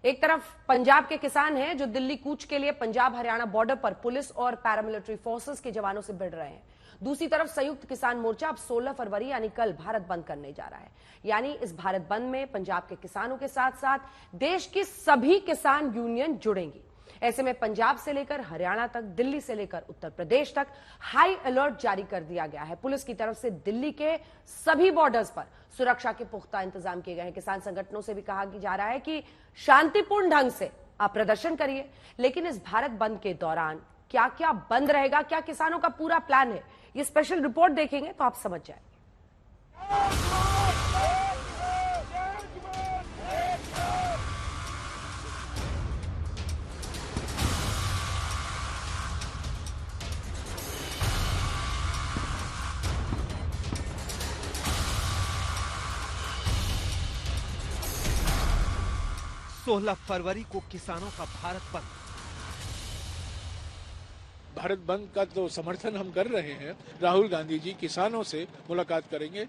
एक तरफ पंजाब के किसान हैं जो दिल्ली कूच के लिए पंजाब हरियाणा बॉर्डर पर पुलिस और पैरामिलिट्री फोर्सेस के जवानों से भिड़ रहे हैं। दूसरी तरफ संयुक्त किसान मोर्चा अब 16 फरवरी यानी कल भारत बंद करने जा रहा है। यानी इस भारत बंद में पंजाब के किसानों के साथ साथ देश की सभी किसान यूनियन जुड़ेंगी। ऐसे में पंजाब से लेकर हरियाणा तक, दिल्ली से लेकर उत्तर प्रदेश तक हाई अलर्ट जारी कर दिया गया है। पुलिस की तरफ से दिल्ली के सभी बॉर्डर्स पर सुरक्षा के पुख्ता इंतजाम किए गए हैं। किसान संगठनों से भी कहा जा रहा है कि शांतिपूर्ण ढंग से आप प्रदर्शन करिए, लेकिन इस भारत बंद के दौरान क्या क्या बंद रहेगा, क्या किसानों का पूरा प्लान है, ये स्पेशल रिपोर्ट देखेंगे तो आप समझ जाएंगे। 16 फरवरी को किसानों का भारत बंद। भारत बंद का तो समर्थन हम कर रहे हैं। राहुल गांधी जी किसानों से मुलाकात करेंगे।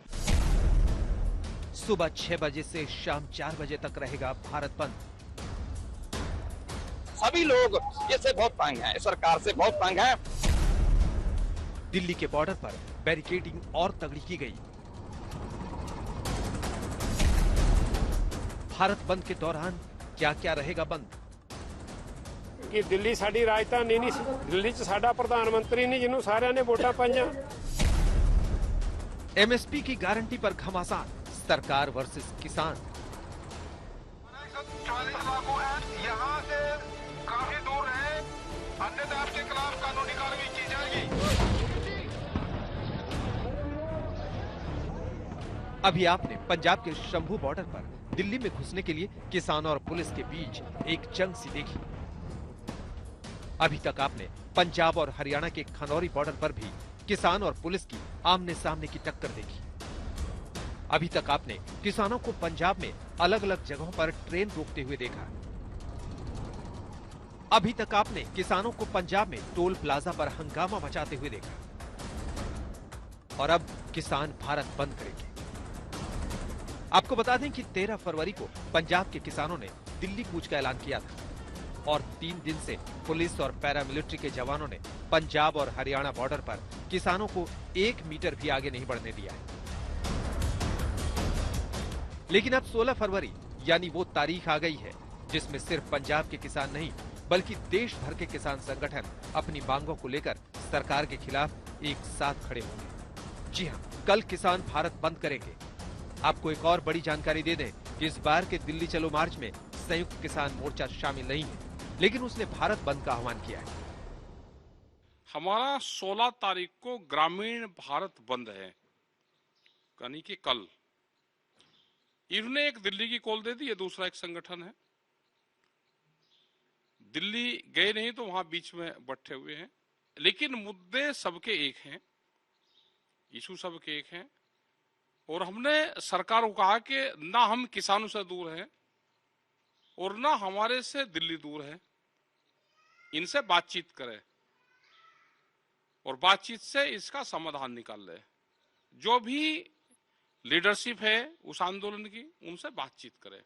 सुबह 6 बजे से शाम 4 बजे तक रहेगा भारत बंद। सभी लोग इससे बहुत तंग हैं, सरकार से बहुत तंग हैं। दिल्ली के बॉर्डर पर बैरिकेडिंग और तगड़ी की गई। भारत बंद के दौरान क्या क्या रहेगा बंद? कि दिल्ली साडी राजधानी नहीं, दिल्ली च साडा प्रधानमंत्री नहीं जिन्हों सारियां ने वोटां पाईयां। एमएसपी की गारंटी पर घमासान, सरकार वर्सेस किसान। 40 लागू है, यहाँ से काफी दूर है, अन्यथा आपके खिलाफ कानूनी कार्रवाई की जाएगी। अभी आपने पंजाब के शंभू बॉर्डर पर दिल्ली में घुसने के लिए किसान और पुलिस के बीच एक जंग सी देखी। अभी तक आपने पंजाब और हरियाणा के खनौरी बॉर्डर पर भी किसान और पुलिस की आमने सामने की टक्कर देखी। अभी तक आपने किसानों को पंजाब में अलग अलग जगहों पर ट्रेन रोकते हुए देखा। अभी तक आपने किसानों को पंजाब में टोल प्लाजा पर हंगामा मचाते हुए देखा। और अब किसान भारत बंद करेंगे। आपको बता दें कि 13 फरवरी को पंजाब के किसानों ने दिल्ली कूच का ऐलान किया था और 3 दिन से पुलिस और पैरामिलिट्री के जवानों ने पंजाब और हरियाणा बॉर्डर पर किसानों को 1 मीटर भी आगे नहीं बढ़ने दिया है। लेकिन अब 16 फरवरी यानी वो तारीख आ गई है जिसमें सिर्फ पंजाब के किसान नहीं बल्कि देश भर के किसान संगठन अपनी मांगों को लेकर सरकार के खिलाफ एक साथ खड़े होंगे। जी हां, कल किसान भारत बंद करेंगे। आपको एक और बड़ी जानकारी दे दें कि इस बार के दिल्ली चलो मार्च में संयुक्त किसान मोर्चा शामिल नहीं है, लेकिन उसने भारत बंद का आह्वान किया है। हमारा 16 तारीख को ग्रामीण भारत बंद है, यानी कि कल। इन्होंने एक दिल्ली की कॉल दे दी, ये दूसरा एक संगठन है। दिल्ली गए नहीं तो वहां बीच में बैठे हुए हैं, लेकिन मुद्दे सबके एक हैं, इशू सबके एक हैं। और हमने सरकार को कहा कि ना हम किसानों से दूर हैं और ना हमारे से दिल्ली दूर है, इनसे बातचीत करें और बातचीत से इसका समाधान निकाल ले। जो भी लीडरशिप है उस आंदोलन की, उनसे बातचीत करें।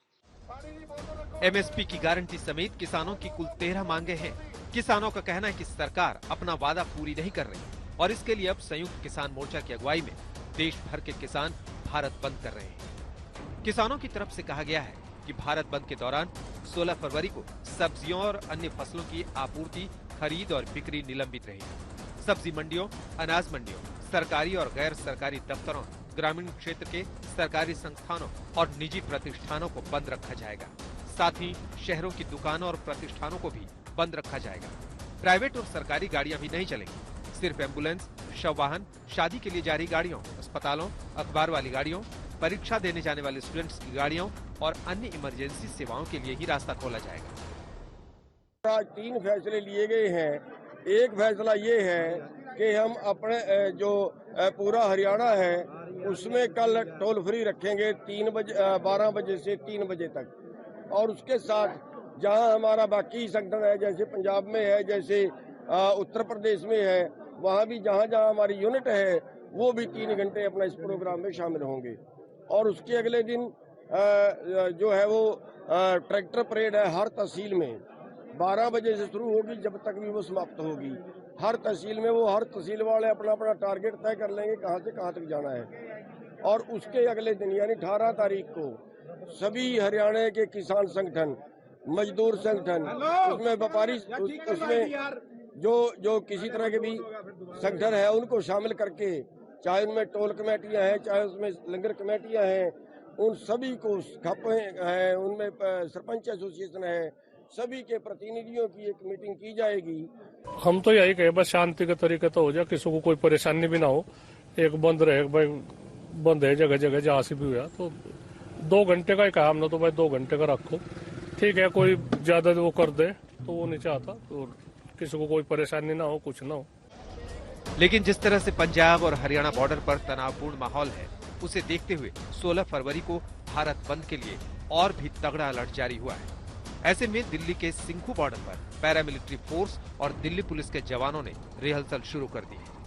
एमएसपी की गारंटी समेत किसानों की कुल 13 मांगे हैं। किसानों का कहना है कि सरकार अपना वादा पूरी नहीं कर रही और इसके लिए अब संयुक्त किसान मोर्चा की अगुवाई में देश भर के किसान भारत बंद कर रहे हैं। किसानों की तरफ से कहा गया है कि भारत बंद के दौरान 16 फरवरी को सब्जियों और अन्य फसलों की आपूर्ति, खरीद और बिक्री निलंबित रहेगी। सब्जी मंडियों, अनाज मंडियों, सरकारी और गैर सरकारी दफ्तरों, ग्रामीण क्षेत्र के सरकारी संस्थानों और निजी प्रतिष्ठानों को बंद रखा जाएगा। साथ ही शहरों की दुकानों और प्रतिष्ठानों को भी बंद रखा जाएगा। प्राइवेट और सरकारी गाड़ियां भी नहीं चलेंगी। सिर्फ एम्बुलेंस, शव वाहन, शादी के लिए जारी गाड़ियों, अस्पतालों, अखबार वाली गाड़ियों, परीक्षा देने जाने वाले स्टूडेंट्स की गाड़ियों और अन्य इमरजेंसी सेवाओं के लिए ही रास्ता खोला जाएगा। आज 3 फैसले लिए गए हैं। एक फैसला ये है कि हम अपने जो पूरा हरियाणा है उसमें कल टोल फ्री रखेंगे 12 बजे से 3 बजे तक। और उसके साथ जहां हमारा बाकी संगठन है, जैसे पंजाब में है, जैसे उत्तर प्रदेश में है, वहां भी जहां जहां हमारी यूनिट है वो भी 3 घंटे अपना इस प्रोग्राम में शामिल होंगे। और उसके अगले दिन जो है वो ट्रैक्टर परेड है हर तहसील में 12 बजे से शुरू होगी, जब तक भी वो समाप्त होगी। हर तहसील में वो हर तहसील वाले अपना अपना टारगेट तय कर लेंगे कहाँ से कहाँ तक जाना है, और उसके अगले दिन यानी 18 तारीख को सभी हरियाणा के किसान संगठन, मजदूर संगठन, उसमें व्यापारी, उसमें जो किसी तरह के भी संगठन है उनको शामिल करके, चाहे उनमें टोल कमेटियां हैं, चाहे उसमें लंगर कमेटियां हैं, उन सभी को खापे हैं, उनमें सरपंच एसोसिएशन है, सभी के प्रतिनिधियों की एक मीटिंग की जाएगी। हम तो यही कहे बस शांति के तरीके तो हो जाए, किसी को कोई परेशानी भी ना हो। एक बंद रहे भाई, बंद है जगह जगह जहाँ से भी हुआ तो 2 घंटे का ही कहा हमने, तो भाई 2 घंटे का रखो, ठीक है। कोई ज्यादा वो कर दे तो वो नहीं चाहता, तो किसी को कोई परेशानी ना हो, कुछ ना हो। लेकिन जिस तरह से पंजाब और हरियाणा बॉर्डर पर तनावपूर्ण माहौल है, उसे देखते हुए 16 फरवरी को भारत बंद के लिए और भी तगड़ा अलर्ट जारी हुआ है। ऐसे में दिल्ली के सिंघू बॉर्डर पर पैरामिलिट्री फोर्स और दिल्ली पुलिस के जवानों ने रिहर्सल शुरू कर दी है।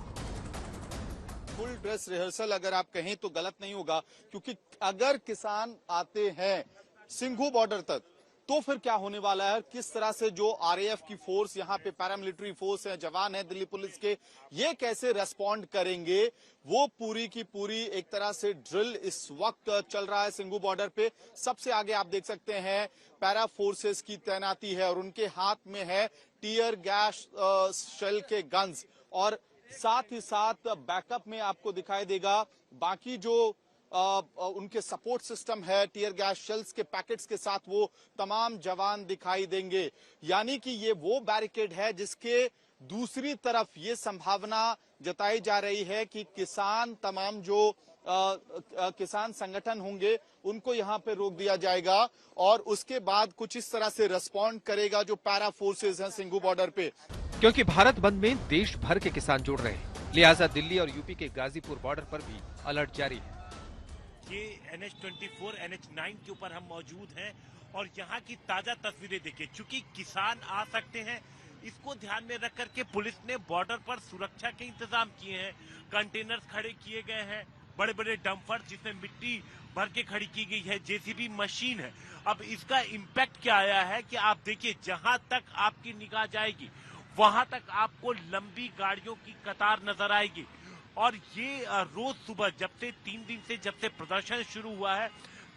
फुल ड्रेस रिहर्सल अगर आप कहें तो गलत नहीं होगा, क्योंकि अगर किसान आते हैं सिंघू बॉर्डर तक तो फिर क्या होने वाला है, किस तरह से जो आरएएफ की फोर्स, यहाँ पे पैरामिलिट्री फोर्स है, जवान है दिल्ली पुलिस के, ये कैसे रेस्पॉन्ड करेंगे, वो पूरी की पूरी एक तरह से ड्रिल इस वक्त चल रहा है सिंघू बॉर्डर पे। सबसे आगे आप देख सकते हैं पैरा फोर्सेस की तैनाती है और उनके हाथ में है टीयर गैस शेल के गन्स, और साथ ही साथ बैकअप में आपको दिखाई देगा बाकी जो उनके सपोर्ट सिस्टम है, टीयर गैस शेल्स के पैकेट्स के साथ वो तमाम जवान दिखाई देंगे। यानी कि ये वो बैरिकेड है जिसके दूसरी तरफ ये संभावना जताई जा रही है कि किसान, तमाम जो किसान संगठन होंगे उनको यहाँ पे रोक दिया जाएगा और उसके बाद कुछ इस तरह से रिस्पॉन्ड करेगा जो पैरा फोर्सेज हैं सिंघू बॉर्डर पे। क्योंकि भारत बंद में देश भर के किसान जुड़ रहे हैं, लिहाजा दिल्ली और यूपी के गाजीपुर बॉर्डर पर भी अलर्ट जारी है। ये NH24 NH9 के ऊपर हम मौजूद हैं और यहाँ की ताजा तस्वीरें देखिए। चूंकि किसान आ सकते हैं, इसको ध्यान में रख करके पुलिस ने बॉर्डर पर सुरक्षा के इंतजाम किए हैं। कंटेनर्स खड़े किए गए हैं, बड़े बड़े डंपर जिसमें मिट्टी भर के खड़ी की गई है, जेसीबी मशीन है। अब इसका इम्पैक्ट क्या आया है कि आप देखिए, जहां तक आपकी निगाह जाएगी वहां तक आपको लंबी गाड़ियों की कतार नजर आएगी। और ये रोज सुबह जब से 3 दिन से जब से प्रदर्शन शुरू हुआ है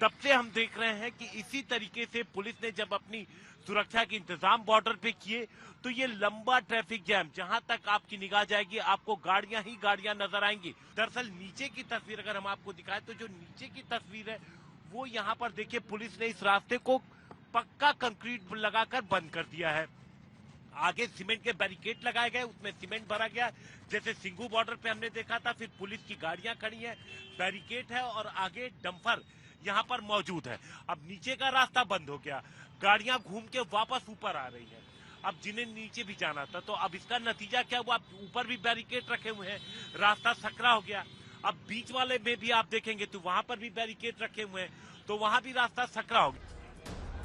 तब से हम देख रहे हैं कि इसी तरीके से पुलिस ने जब अपनी सुरक्षा के इंतजाम बॉर्डर पे किए तो ये लंबा ट्रैफिक जैम, जहां तक आपकी निगाह जाएगी आपको गाड़ियां ही गाड़ियां नजर आएंगी। दरअसल नीचे की तस्वीर अगर हम आपको दिखाएं तो जो नीचे की तस्वीर है वो यहाँ पर देखिए, पुलिस ने इस रास्ते को पक्का कंक्रीट लगाकर बंद कर दिया है। आगे सीमेंट के बैरिकेड लगाए गए, उसमें सीमेंट भरा गया, जैसे सिंघू बॉर्डर पे हमने देखा था। फिर पुलिस की गाड़ियां खड़ी हैं, बैरिकेड है और आगे डंपर यहाँ पर मौजूद है। अब नीचे का रास्ता बंद हो गया, गाड़ियां घूम के वापस ऊपर आ रही हैं। अब जिन्हें नीचे भी जाना था, तो अब इसका नतीजा क्या हुआ, ऊपर भी बैरिकेड रखे हुए हैं, रास्ता सकरा हो गया। अब बीच वाले में भी आप देखेंगे तो वहां पर भी बैरिकेड रखे हुए हैं, तो वहां भी रास्ता सकरा हो गया।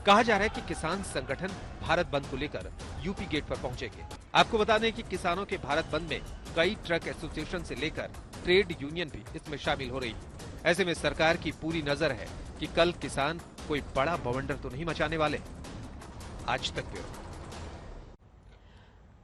कहा जा रहा है कि किसान संगठन भारत बंद को लेकर यूपी गेट पर पहुंचेंगे। आपको बता दें कि किसानों के भारत बंद में कई ट्रक एसोसिएशन से लेकर ट्रेड यूनियन भी इसमें शामिल हो रही है। ऐसे में सरकार की पूरी नजर है कि कल किसान कोई बड़ा बवंडर तो नहीं मचाने वाले। आज तक ब्यूरो।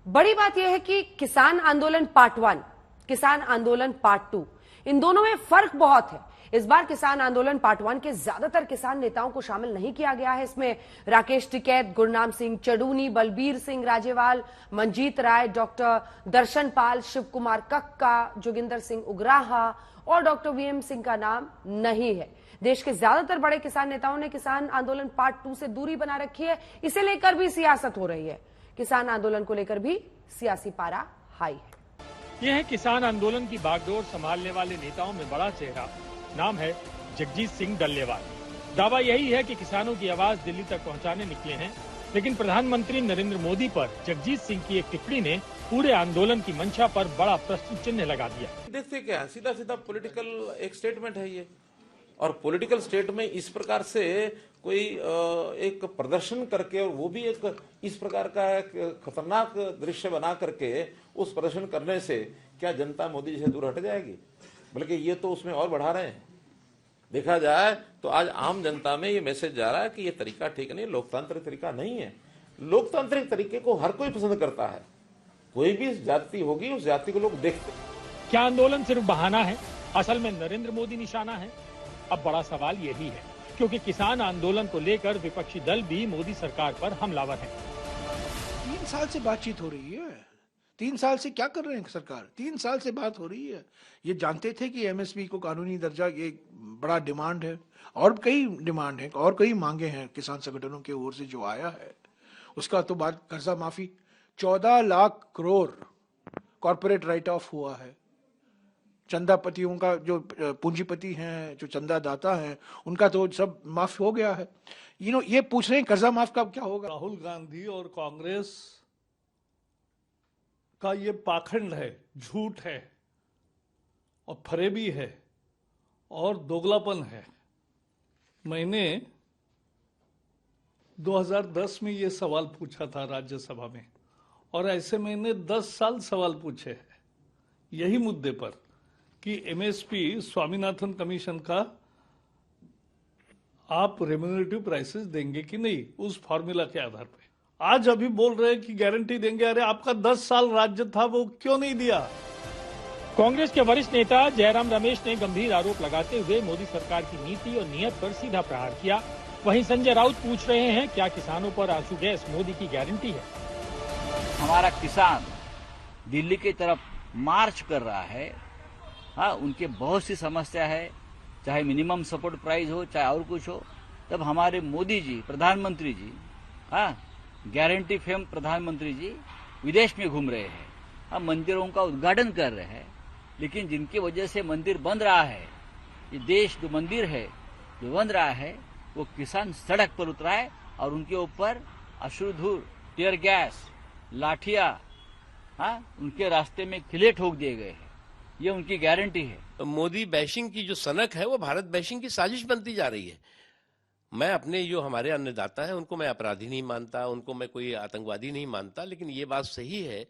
बड़ी बात यह है कि किसान आंदोलन पार्ट 1, किसान आंदोलन पार्ट 2, इन दोनों में फर्क बहुत है। इस बार किसान आंदोलन पार्ट 1 के ज्यादातर किसान नेताओं को शामिल नहीं किया गया है। इसमें राकेश टिकैत, गुरनाम सिंह चडूनी, बलबीर सिंह राजेवाल, मंजीत राय, डॉक्टर दर्शन पाल, शिव कुमार कक्का, जोगिंदर सिंह उग्राहा और डॉक्टर वीएम सिंह का नाम नहीं है। देश के ज्यादातर बड़े किसान नेताओं ने किसान आंदोलन पार्ट 2 से दूरी बना रखी है। इसे लेकर भी सियासत हो रही है। किसान आंदोलन को लेकर भी सियासी पारा हाई है। यह है किसान आंदोलन की बागडोर संभालने वाले नेताओं में बड़ा चेहरा, नाम है जगजीत सिंह डल्लेवाल। दावा यही है कि किसानों की आवाज दिल्ली तक पहुंचाने निकले हैं, लेकिन प्रधानमंत्री नरेंद्र मोदी पर जगजीत सिंह की एक टिप्पणी ने पूरे आंदोलन की मंशा पर बड़ा प्रश्न चिन्ह लगा दिया। देखते क्या, सीधा सीधा पॉलिटिकल एक स्टेटमेंट है ये, और पॉलिटिकल स्टेट में इस प्रकार से कोई एक प्रदर्शन करके, और वो भी एक इस प्रकार का एक खतरनाक दृश्य बना करके उस प्रदर्शन करने से क्या जनता मोदी जी से दूर हट जाएगी? बल्कि ये तो उसमें और बढ़ा रहे हैं। देखा जाए तो आज आम जनता में ये मैसेज जा रहा है कि ये तरीका ठीक नहीं, लोकतांत्रिक तरीका नहीं है। लोकतांत्रिक तरीके को हर कोई पसंद करता है, कोई भी जाति होगी उस जाति को लोग देखते हैं। क्या आंदोलन सिर्फ बहाना है? असल में नरेंद्र मोदी निशाना है? अब बड़ा सवाल यही है, क्योंकि किसान आंदोलन को लेकर विपक्षी दल भी मोदी सरकार पर हमलावर है। 3 साल से बातचीत हो रही है। 3 साल से क्या कर रहे हैं सरकार? 3 साल से बात हो रही है। ये जानते थे कि एमएसपी को कानूनी दर्जा एक बड़ा डिमांड है, और कई डिमांड है और कई मांगे हैं किसान संगठनों की ओर से जो आया है। उसका तो बात कर्जा माफी, 14 lakh crore corporate right of हुआ है। चंदापतियों का जो पूंजीपति हैं, जो चंदादाता हैं, उनका तो सब माफ हो गया है। ये पूछ रहे हैं कर्जा माफ का क्या होगा? राहुल गांधी और कांग्रेस का ये पाखंड है, झूठ है और फरेबी है और दोगलापन है। मैंने 2010 में ये सवाल पूछा था राज्यसभा में, और ऐसे मैंने 10 साल सवाल पूछे हैं यही मुद्दे पर कि एमएसपी स्वामीनाथन कमीशन का आप रेम्यूनरेटिव प्राइसेस देंगे कि नहीं, उस फॉर्मूला के आधार पे। आज अभी बोल रहे हैं कि गारंटी देंगे। अरे आपका 10 साल राज्य था, वो क्यों नहीं दिया? कांग्रेस के वरिष्ठ नेता जयराम रमेश ने गंभीर आरोप लगाते हुए मोदी सरकार की नीति और नियत पर सीधा प्रहार किया। वहीं संजय राउत पूछ रहे हैं, क्या किसानों पर आंसू गैस मोदी की गारंटी है? हमारा किसान दिल्ली की तरफ मार्च कर रहा है। हाँ, उनके बहुत सी समस्या है, चाहे मिनिमम सपोर्ट प्राइस हो, चाहे और कुछ हो। तब हमारे मोदी जी, प्रधानमंत्री जी, हाँ, गारंटी फेम प्रधानमंत्री जी विदेश में घूम रहे हैं, हाँ, मंदिरों का उद्घाटन कर रहे हैं। लेकिन जिनकी वजह से मंदिर बन रहा है, ये देश जो मंदिर है जो बन रहा है, वो किसान सड़क पर उतरा है और उनके ऊपर अश्रुधूर, टीयर गैस, लाठियां, हाँ, उनके रास्ते में किले ठोक दिए गए हैं। ये उनकी गारंटी है। तो मोदी बैशिंग की जो सनक है वो भारत बैशिंग की साजिश बनती जा रही है। मैं अपने जो हमारे अन्नदाता हैं उनको मैं अपराधी नहीं मानता, उनको मैं कोई आतंकवादी नहीं मानता, लेकिन ये बात सही है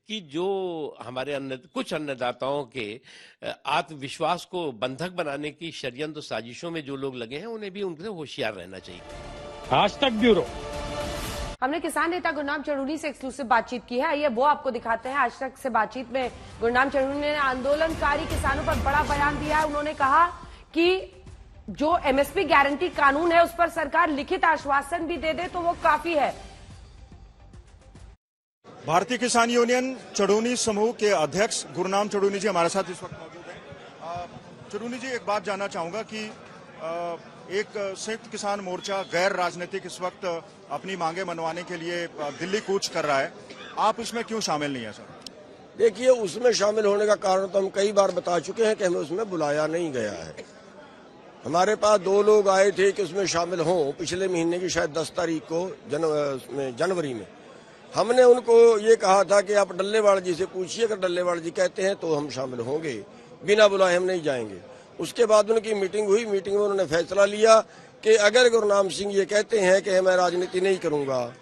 कि जो हमारे कुछ अन्नदाताओं के आत्मविश्वास को बंधक बनाने की षड्यंत्र साजिशों में जो लोग लगे हैं, उन्हें भी उनसे होशियार रहना चाहिए। आज तक ब्यूरो। हमने किसान नेता गुरनाम चढ़ूनी से एक्सक्लूसिव बातचीत की है, आइए वो आपको दिखाते हैं। आज तक से बातचीत में गुरनाम चढ़ूनी ने आंदोलनकारी किसानों पर बड़ा बयान दिया है। उन्होंने कहा कि जो एमएसपी गारंटी कानून है उस पर सरकार लिखित आश्वासन भी दे दे तो वो काफी है। भारतीय किसान यूनियन चढ़ूनी समूह के अध्यक्ष गुरनाम चढ़ूनी जी हमारे साथ इस वक्त मौजूद हैं। चढ़ूनी जी, एक बात जानना चाहूंगा कि एक संयुक्त किसान मोर्चा गैर राजनीतिक इस वक्त अपनी मांगे मनवाने के लिए दिल्ली कूच कर रहा है, आप इसमें क्यों शामिल नहीं है सर? देखिए, उसमें शामिल होने का कारण तो हम कई बार बता चुके हैं कि हमें उसमें बुलाया नहीं गया है। हमारे पास 2 लोग आए थे कि उसमें शामिल हों, पिछले महीने की शायद 10 तारीख को जनवरी में। हमने उनको ये कहा था कि आप डल्लेवाल जी से पूछिए, अगर डल्लेवाल जी कहते हैं तो हम शामिल होंगे, बिना बुलाए हम नहीं जाएंगे। उसके बाद उनकी मीटिंग हुई, मीटिंग में उन्होंने फैसला लिया कि अगर गुरनाम सिंह ये कहते हैं कि मैं राजनीति नहीं करूंगा,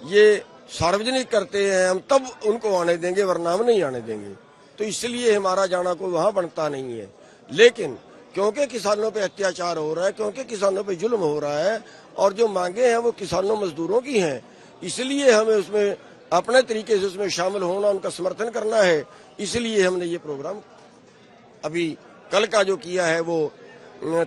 ये सार्वजनिक करते हैं, हम तब उनको आने देंगे, वरना हम नहीं आने देंगे। तो इसलिए हमारा जाना कोई वहां बनता नहीं है। लेकिन क्योंकि किसानों पे अत्याचार हो रहा है, क्योंकि किसानों पे जुल्म हो रहा है और जो मांगे हैं वो किसानों मजदूरों की हैं, इसलिए हमें उसमें अपने तरीके से उसमें शामिल होना, उनका समर्थन करना है। इसलिए हमने ये प्रोग्राम अभी कल का जो किया है वो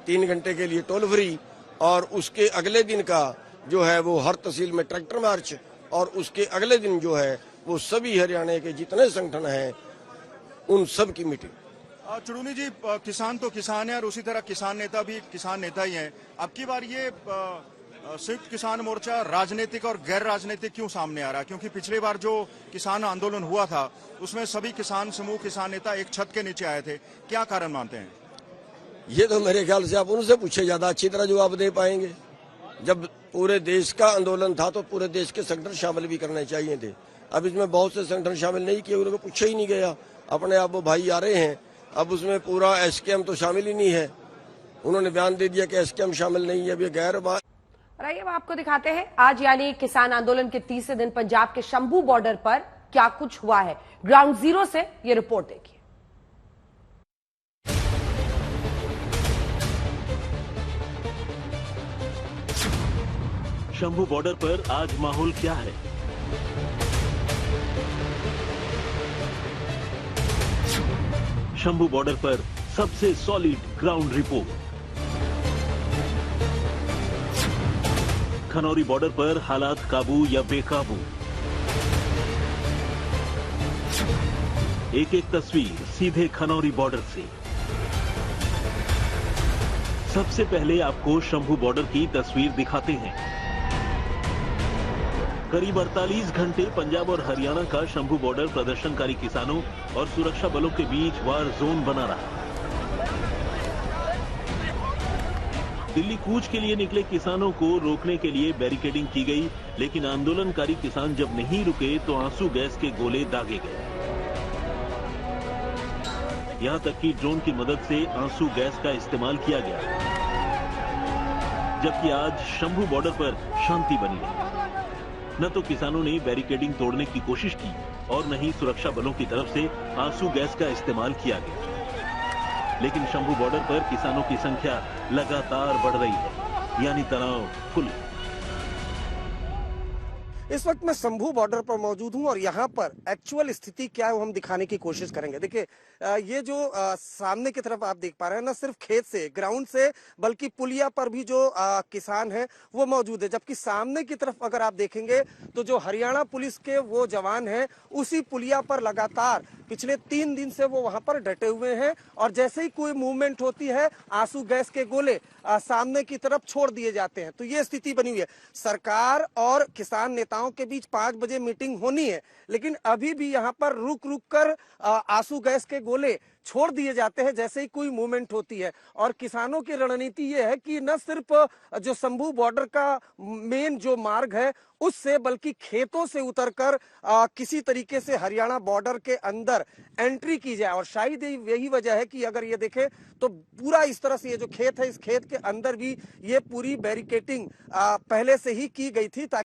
3 घंटे के लिए टोल फ्री, और उसके अगले दिन का जो है वो हर तहसील में ट्रैक्टर मार्च, और उसके अगले दिन जो है वो सभी हरियाणा के जितने संगठन हैं उन सब की मीटिंग। चढ़ूनी जी, किसान तो किसान है और उसी तरह किसान नेता भी किसान नेता ही हैं। अब की बार ये संयुक्त किसान मोर्चा राजनीतिक और गैर राजनीतिक क्यों सामने आ रहा है? क्योंकि पिछली बार जो किसान आंदोलन हुआ था उसमें सभी किसान समूह, किसान नेता एक छत के नीचे आए थे, क्या कारण मानते हैं? ये तो मेरे ख्याल से आप उनसे पूछे, ज्यादा अच्छी तरह जवाब दे पाएंगे। जब पूरे देश का आंदोलन था तो पूरे देश के संगठन शामिल भी करने चाहिए थे। अब इसमें बहुत से संगठन शामिल नहीं किए, उनको पूछा ही नहीं गया। अपने आप वो भाई आ रहे हैं, अब उसमें पूरा एसकेएम तो शामिल ही नहीं है। उन्होंने बयान दे दिया कि एसकेएम शामिल नहीं है। अब ये गैर बात। आइए अब आपको दिखाते हैं आज यानी किसान आंदोलन के तीसरे दिन पंजाब के शंभू बॉर्डर पर क्या कुछ हुआ है। ग्राउंड जीरो से ये रिपोर्ट देखिए। शंभू बॉर्डर पर आज माहौल क्या है? शंभू बॉर्डर पर सबसे solid ground report. Khanauri border पर हालात काबू या बेकाबू? एक एक तस्वीर सीधे खनौरी बॉर्डर से। सबसे पहले आपको शंभू बॉर्डर की तस्वीर दिखाते हैं। करीब 48 घंटे पंजाब और हरियाणा का शंभू बॉर्डर प्रदर्शनकारी किसानों और सुरक्षा बलों के बीच वार जोन बना रहा। दिल्ली कूच के लिए निकले किसानों को रोकने के लिए बैरिकेडिंग की गई, लेकिन आंदोलनकारी किसान जब नहीं रुके तो आंसू गैस के गोले दागे गए। यहां तक कि ड्रोन की मदद से आंसू गैस का इस्तेमाल किया गया। जबकि आज शंभू बॉर्डर पर शांति बनी रही। न तो किसानों ने बैरिकेडिंग तोड़ने की कोशिश की और न ही सुरक्षा बलों की तरफ से आंसू गैस का इस्तेमाल किया गया। लेकिन शंभू बॉर्डर पर किसानों की संख्या लगातार बढ़ रही है, यानी तनाव फुल। इस वक्त मैं शंभू बॉर्डर पर मौजूद हूं और यहाँ पर एक्चुअल स्थिति क्या है वो हम दिखाने की कोशिश करेंगे। देखिए ये जो सामने की तरफ आप देख पा रहे हैं, ना सिर्फ खेत से ग्राउंड से बल्कि पुलिया पर भी जो किसान हैं वो मौजूद है। जबकि सामने की तरफ अगर आप देखेंगे तो जो हरियाणा पुलिस के वो जवान हैं उसी पुलिया पर लगातार पिछले 3 दिन से वो वहां पर डटे हुए हैं और जैसे ही कोई मूवमेंट होती है आंसू गैस के गोले सामने की तरफ छोड़ दिए जाते हैं। तो ये स्थिति बनी हुई है। सरकार और किसान नेताओं के बीच 5 बजे मीटिंग होनी है, लेकिन अभी भी यहाँ पर रुक रुक कर आंसू गैस के गोले छोड़ दिए जाते हैं जैसे ही कोई मूवमेंट होती है। और किसानों की रणनीति ये है कि न सिर्फ जो शंभू बॉर्डर का मेन जो मार्ग है उससे बल्कि खेतों से उतरकर किसी तरीके से हरियाणा बॉर्डर के अंदर एंट्री की जाए। और शायद यही वजह है कि अगर ये देखें तो पूरा इस तरह से ये जो खेत है इस खेत के अंदर भी ये पूरी बैरिकेडिंग पहले से ही की गई थी।